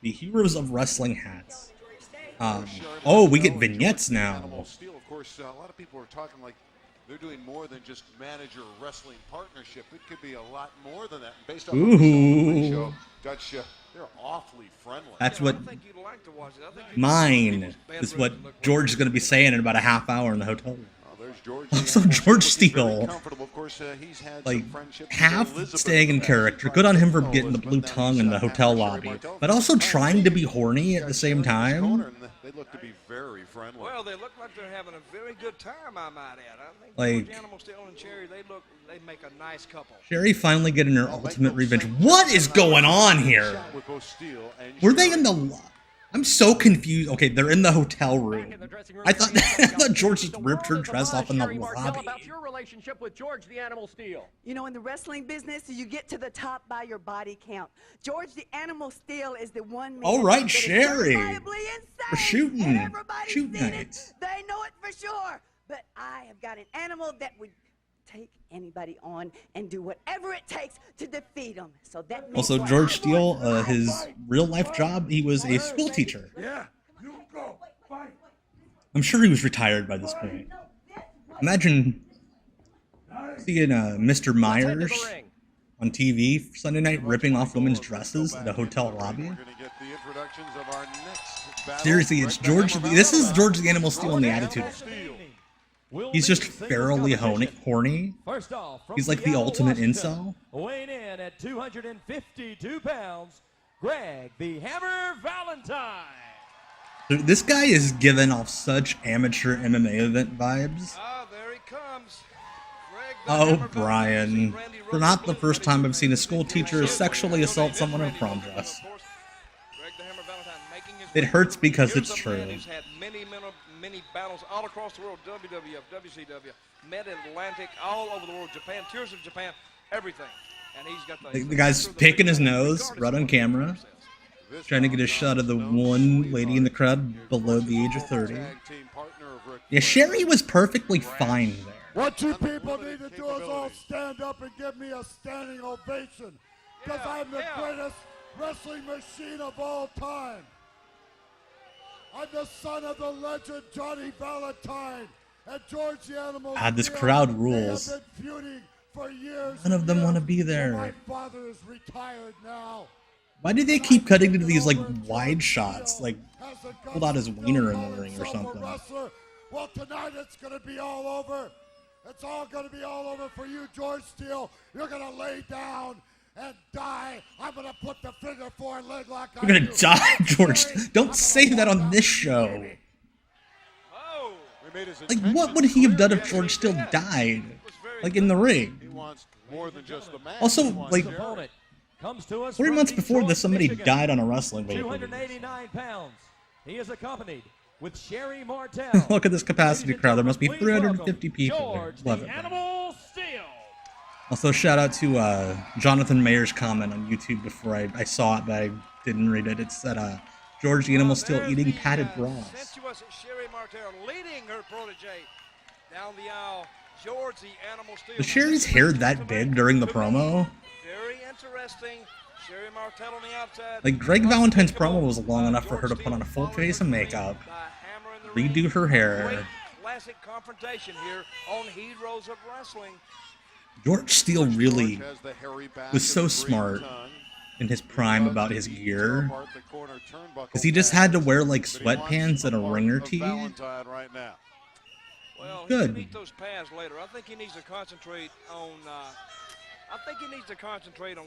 The Heroes of Wrestling hats. Oh, we get vignettes now. Of course, a lot of people are talking like they're doing more than just manage your wrestling partnership. It could be a lot more than that. Based on what we saw on the pre-show, Dutch, they're awfully friendly. That's what mine is what George is going to be saying in about a half hour in the hotel room. Also, George Steele, like, half staying in character. Good on him for getting the blue tongue in the hotel lobby, but also trying to be horny at the same time. They look to be very friendly. Well, they look like they're having a very good time, I might add. I think like, Animal Steel and Sherry, they make a nice couple. Sherry finally getting her ultimate revenge. What is going on here? Were they in the... I'm so confused. Okay, they're in the hotel room. I thought George just ripped her dress off in the lobby. About your relationship with George the Animal Steel. You know, in the wrestling business, you get to the top by your body count. George the Animal Steel is the one man. All right, Sherry. We're shooting night. They know it for sure. But I have got an animal that would take anybody on and do whatever it takes to defeat them. So that also, George Steele, his real life job, he was a school teacher. Yeah, you go fight. I'm sure he was retired by this point. Imagine seeing Mr. Myers on TV Sunday night ripping off women's dresses at a hotel lobby. Seriously, it's George. This is George the Animal Steel in the Attitude. He's just ferally horny. He's like the ultimate incel. Weighing in at 252 pounds, Greg the Hammer Valentine. This guy is giving off such amateur MMA event vibes. Ah, there he comes. Oh, Brian. For not the first time I've seen a school teacher sexually assault someone in a prom dress. It hurts because it's true. He's had many battles all across the world. WWF, WCW, Mid-Atlantic, all over the world. Japan, tours of Japan, everything. And he's got the guy's picking his nose right on camera, trying to get a shot of the one lady in the crowd below the age of 30. Yeah, Sherry was perfectly fine there. What you people need to do is all stand up and give me a standing ovation, because I'm the greatest wrestling machine of all time. I'm the son of the legend Johnny Valentine and George the Animal. This crowd rules. None of them want to be there. My father is retired now. Why do they keep cutting to these like wide shots? Like, pulled out his wiener in the ring or something. Well, tonight it's going to be all over. It's all going to be all over for you, George Steele. You're going to lay down and die. I'm gonna put the figure four leg lock on. You're gonna die, George. Don't say that on this show. Like, what would he have done if George still died? Like, in the ring? Also, like, 3 months before this, somebody died on a wrestling ring. 289 pounds. He is accompanied with Sherry Martel. Look at this capacity crowd. There must be 350 people there. Love it. Also, shout out to Jonathan Mayer's comment on YouTube before I saw it, but I didn't read it. It said, George the Animal still eating padded bras. Sherry Martel leading her protege down the aisle. George the Animal Steel. Was Sherry's hair that big during the promo? Very interesting. Sherry Martel on the outside. Like, Greg Valentine's promo was long enough for her to put on a full face of makeup, redo her hair. Classic confrontation here on Heroes of Wrestling. George Steele really was so smart in his prime about his gear, because he just had to wear like sweatpants and a ringer tee. Well, good. He those pads later. I think he needs to concentrate on.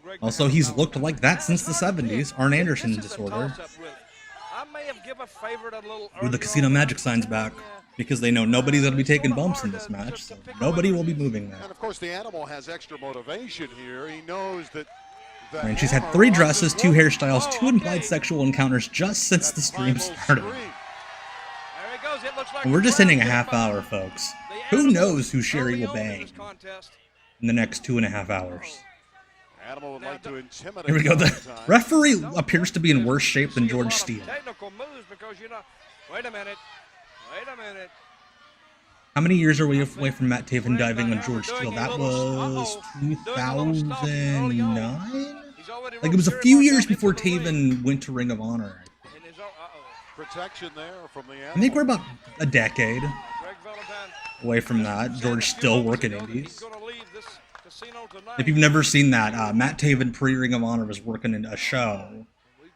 Greg. Also, he's looked like that since the 70s. Arn Anderson's disorder. I may have given a favorite a little. With the Casino Magic signs back, because they know nobody's going to be taking bumps in this match, so nobody will be moving there. And of course, the Animal has extra motivation here. He knows that. And she's had 3 dresses, 2 hairstyles, 2 implied sexual encounters just since the stream started. And we're just hitting a half hour, folks. Who knows who Sherry will bang in the next 2.5 hours? Here we go. The referee appears to be in worse shape than George Steele. Wait a minute. How many years are we away from Matt Taven diving on George Steele? That was 2009? Like, it was a few years before Taven went to Ring of Honor. Protection there from the I think we're about a decade Greg Valentine. away from that. George still working indies. He's gonna leave this casino tonight. If you've never seen that, Matt Taven pre-Ring of Honor was working in a show.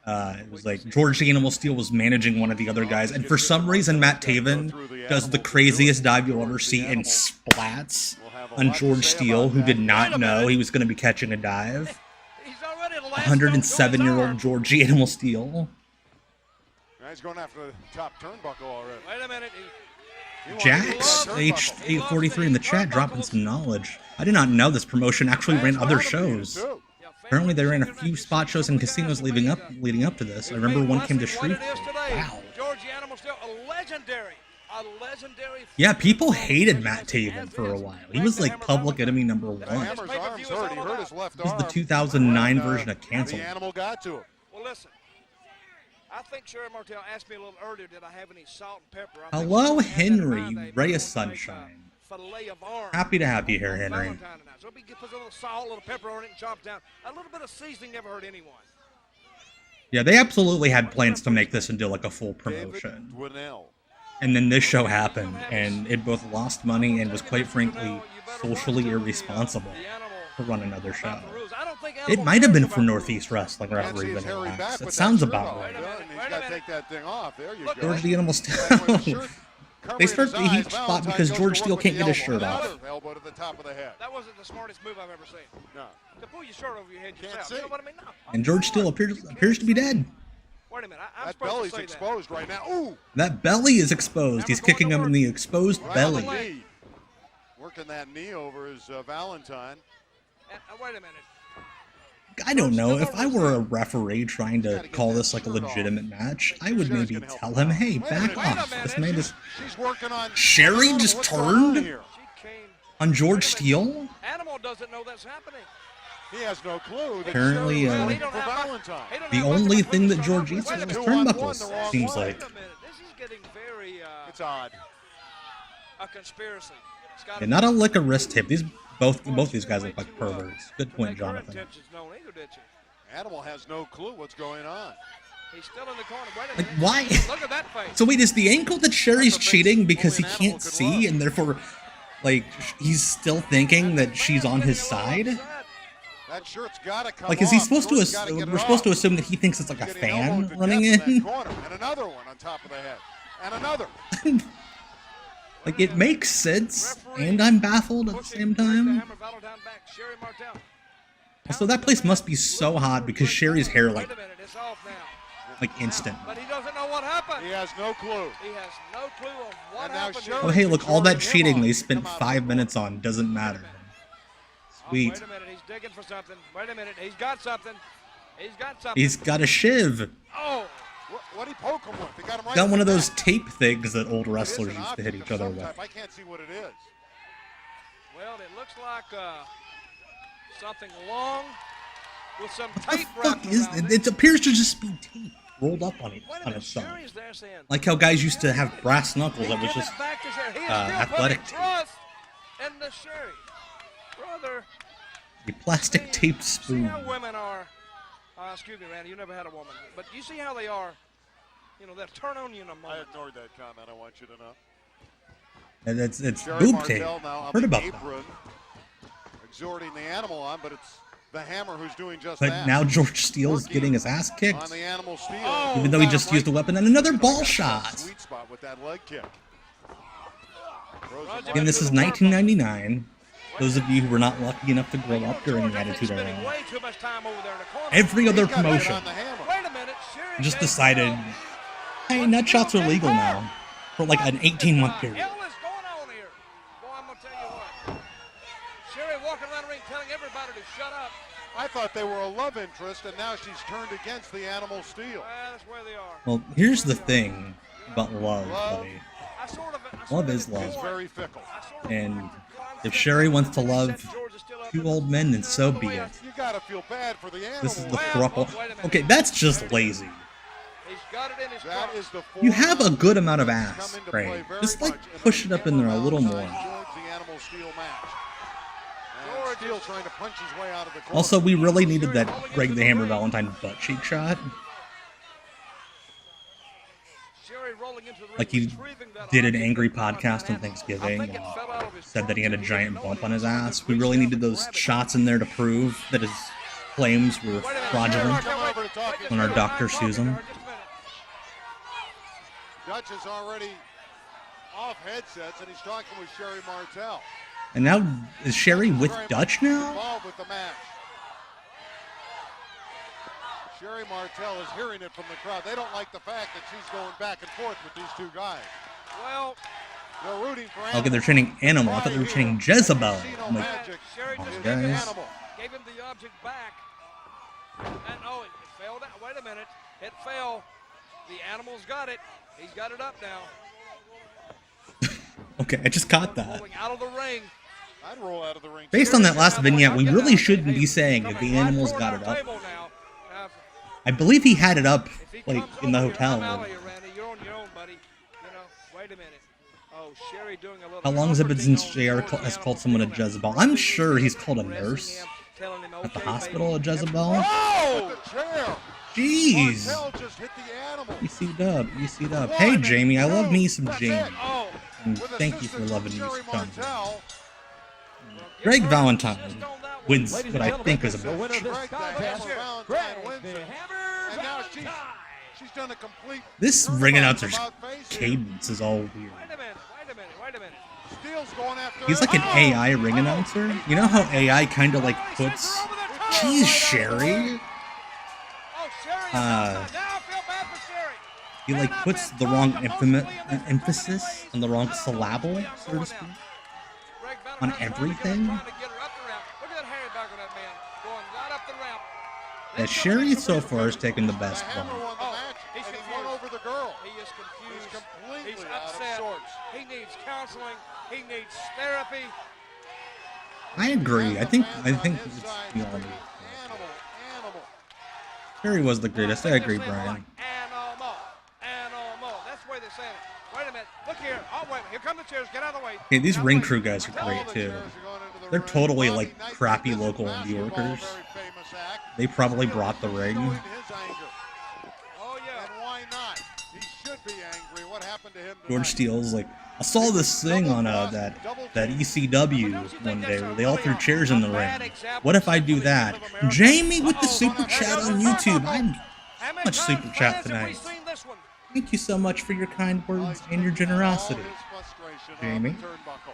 It was like George the Animal Steel was managing one of the other guys, and for some reason Matt Taven does the craziest dive you'll ever see and splats on George Steele, who did not know he was going to be catching a dive. He's already the last note going 107-year-old George the Animal Steel. He's going after the top turnbuckle already. Wait a minute. Jax, H843 in the chat, dropping some knowledge. I did not know this promotion actually ran other shows. Apparently they ran a few spot shows in casinos leading up to this. I remember one came to Shreveport. Wow. George the Animal Steel, a legendary. Yeah, people hated Matt Taven for a while. He was like public enemy number one. Hammer's arm's hurt. He hurt his left This is arm. the 2009 version of Cancel. The Animal got to him. Well, listen. I think Sherry Martel asked me a little earlier, did I have any salt and pepper? I think Hello, she had that in Henry, mind. They ray made of a sunshine. fillet of arm Happy to have you here, on Henry. Valentine tonight. So we put a little salt, a little pepper on it, and chop down. A little bit of seasoning never hurt anyone. Yeah, they absolutely had plans to make this into like a full David promotion. Dwinell. And then this show happened, and it both lost money and was quite frankly socially irresponsible to run another show. It might have been for Northeast Wrestling referee Can't see his Vinny hairy Max. back That with sounds that about shirt right. on. Yeah, and he's got to take that thing off. There you go. George the Animal Steel. With his shirt They covering start his the eyes, heat spot Valentine because goes George to Steele work can't with get his the shirt elbow. off. Another elbow to the top of the head. That wasn't the smartest move I've ever seen. No. To pull your shirt over your head Can't yourself. see. You know what I mean? No. And George Steele appears to be dead. Wait a minute. I'm That supposed belly's to say exposed right now. Ooh! That belly is exposed. He's kicking him in the exposed Right belly. on the knee. Working that knee over his Valentine. that. Wait a minute. I don't know. If I were a referee trying to call this like a legitimate match, I would maybe tell him, hey, back off. This man is... She's working on Sherry just What's going on turned here? She came. on George Steele? Animal doesn't know that's happening. He has no clue. that Apparently, Sherry was uh, waiting for Valentine. He don't The have much only of a thing that purpose George on eats Wait a is minute. turnbuckles, the wrong seems way. like. Wait a minute. This is getting very It's odd. a conspiracy. It's gotta And not a lick of wrist tip. Both these guys look like perverts. Good point, make her Jonathan. intentions known either, did she? Animal has no clue what's going on. He's still in the corner. Wait a Like, minute. why? Look at that face. So wait, is the ankle that Sherry's That's a face cheating because he only an can't animal could see, love. and therefore, like, he's still thinking that she's on his side? That shirt's got to come Like, is he off. supposed to? George's gotta get it We're supposed to off. assume that he thinks it's like a Getting fan elbowed to running death in. that corner. And another one on top of the head. And another. Like, it makes sense, and I'm baffled at the same time. So that place must be so hot because Sherry's hair, like, Wait a minute. It's off now. instant. But he doesn't know what happened. He has no clue. He has no clue of what And now happened. Sherry- Oh, hey, look, all that Controlling him cheating on. they spent Come out 5 of the minutes on doesn't matter. Sweet. Wait a minute. He's digging for something. Wait a minute. He's got something. He's got something. He's got a shiv. Oh. What'd he poke him with? He got him right Got in one the of those back. tape things that old It is wrestlers an used to hit object each of other some with. type. I can't see what it is. Well, it looks like something long with some What tape the fuck wrapped is around it? It appears to just be tape rolled up on it Wait a on minute. itself. Sherry's there saying. Like how guys used to have brass knuckles that was Give just it back to Sherry. He is athletic still tape. putting trust in the Sherry. Brother, a plastic tape see spoon. how women are. Excuse me, Randy, you never had a woman. But you see how they are. You know, they'll turn on you in a I moment. ignored that comment. I want you to know. And it's Sherry boob Martel tape. now on Heard the about that. apron, exhorting the Animal on, but it's the Hammer who's doing just But that. now George Steele's getting his ass kicked, on the Animal Steel. even though he Got just him used a right weapon. And another in the ball gut, shot. Sweet spot with that leg kick. Throws him Again, Again, this is 1999. Those of you who were not lucky enough to grow up during the Attitude spending Era. way too much time over there in the corner. Every other He's gotta get promotion on the Hammer. Wait a minute. Sherry just gave decided, him. hey, nut shots are legal now. For like an 18-month What period. the hell is going on here? Boy, I'm going to tell you what. Sherry walking around the ring telling everybody to shut up. I thought they were a love interest, and now she's turned against the Animal Steel. Well, that's where they are. Well, here's the thing about love, buddy. I sort of, Love is It's love. very fickle. And if Sherry wants to love two old men, then so be it. You gotta feel bad for the Animal. This is the thruple. Okay, that's just lazy. He's got it in his That trunk. is the You have a form good amount of come ass, into play right? very Just like much in push the it up in there a little more. George the Animal Steel match. Steele trying to punch his way out of the corner. Also, we really needed that Greg the Hammer Valentine butt cheek shot. Like he did an angry podcast on Thanksgiving, said that he had a giant bump on his ass. We really needed those shots in there to prove that his claims were fraudulent when our doctor sues him. Dutch is already off headsets, and he's talking with Sherry Martel. And now, is Sherry with Dutch now? Involved with the match. Sherry Martel is hearing it from the crowd. They don't like the fact that she's going back and forth with these two guys. Well, they're rooting for Okay, they're training Animal. I thought they were training Jezebel. I'm like, Sherry oh, just guys. gave him the object back. And oh, it fell down. Wait a minute. It fell. The Animal's got it. He's got it up now. Okay, I just caught that. Rolling out of the ring. I'd roll out of the ring. Based on that last vignette, we really shouldn't be saying that the Animal's got it up. I believe he had it up, like, in the hotel. You're on your own, buddy. You know, wait a minute. Oh, Sherry doing a little. How long has it been since JR has called someone a Jezebel? I'm sure he's called a nurse at the hospital a Jezebel. Oh! The chair. Jeez. Martel just hit the Animal. EC Dub. Hey, Jamie, I love me some Jamie. Oh, And thank you for loving me Sherry some. Martel. Greg Valentine wins what I think is a The winner match. of this Greg the contest, Hammer Valentine Greg wins the it. Hammer And now Valentine. she's done a complete. This turnabout ring announcer's about face here. cadence is all weird. wait a minute. Steele's going after He's like an AI ring announcer. You know how AI kind of like puts, geez, Sherry. Oh, Sherry. Now I feel bad for Sherry. He like puts the wrong emphasis on the wrong syllable, so to speak. Greg On Valentine everything? trying to get her up the ramp. Look at that Harry back on that man. Going right up the ramp. Yeah, Sherry so far has taken the best The Hammer one. won the match, he's and he won confused. over the girl. He is confused. He's completely He's out of upset. sorts. He needs counseling. He needs therapy. I agree. I think it's the all. Animal. Sherry was the greatest. I agree, Brian. Animal. That's the way they're saying it. Wait a minute. Look here. Oh, wait. Here come the chairs. Get out of the way. Okay, these Out of the ring way. crew guys are Tell great all the too. Chairs are going into the They're ring. totally Bobby like Knight crappy did this local basketball, indie workers. very famous act. They probably Steele brought the ring. showing his anger. Oh, yeah. And why not? He should be angry. What happened to him tonight? George Steele's like, I saw this thing on that ECW one day where they all threw chairs in the ring. What if I do that? Jamie with the super chat on YouTube. I'm How many much times super chat have we tonight. seen this one? Thank you so much for your kind words and your generosity. All his frustration off Jamie. the turnbuckle.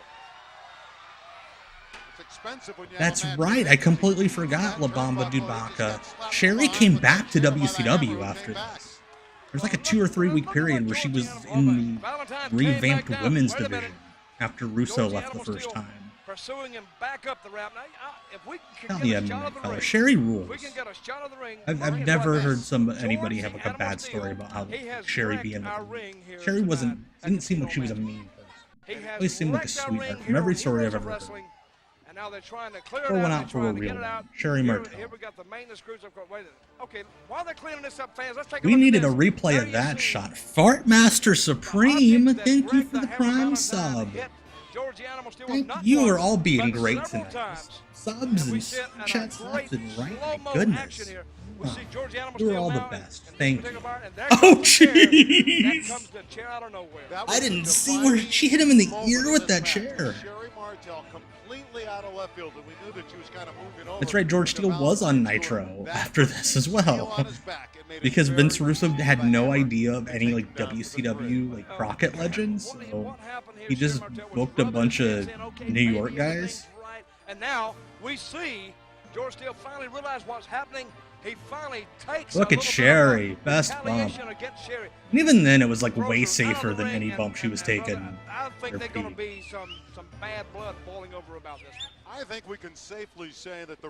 It's expensive when you have That's a match right. with I Vince. completely Use forgot that La Bamba turnbuckle, he Dubaka. just got slapped Sherry in the came eye, back to but Steele by the WCW Hammer after came back. this. There's like a 2 or 3 week period where she was in the revamped women's division after Russo left the first time. Pursuing him back up the ramp. Now, if we can Hell get yeah, a shot man, of the fella. ring, Sherry if rules. we can get a shot of the ring. I've never heard anybody have like a bad story about how Sherry being like, Sherry didn't seem like she was a mean person. Always seemed like a sweetheart from every story I've ever heard. And now they're trying to clear Throw it one out. out for a real one. Sherry Martel. Here we got the maintenance crews. Wait, okay, while they're cleaning this up, fans, let's take a We look at needed a this. replay There of you that see shot. Fartmaster Supreme, object that thank you Greg for the Hammer Prime Valentine sub. hit George the Animal Steele Thank not you once, are all being but great several tonight. times. Subs we and sit in a chat great subs and right, my slow-mo goodness. action here. We Huh. see George the Animal You were Steele all the now, best. and Thank this you. particular part, and there Oh, comes the chair. That jeez. comes the chair out of nowhere. That I was didn't the see where defining she hit him in the moment ear of with this that match. chair. Sherry Martel completely out of left field, and we knew that she was kind of moving over. That's right, George Steele was on Nitro after this as well. Because Vince Russo had no idea of any like WCW like Crockett legends, so he just booked a bunch of New York guys. And now we see George Steele finally realize what's happening. He finally takes Look a at little bit Sherry, of best bump. retaliation against Sherry. And even then, it was like Throws way her out of safer the than ring, any and- bump she was taking. I think her there's going to feet. be some bad blood boiling over about this. I think we can safely say that the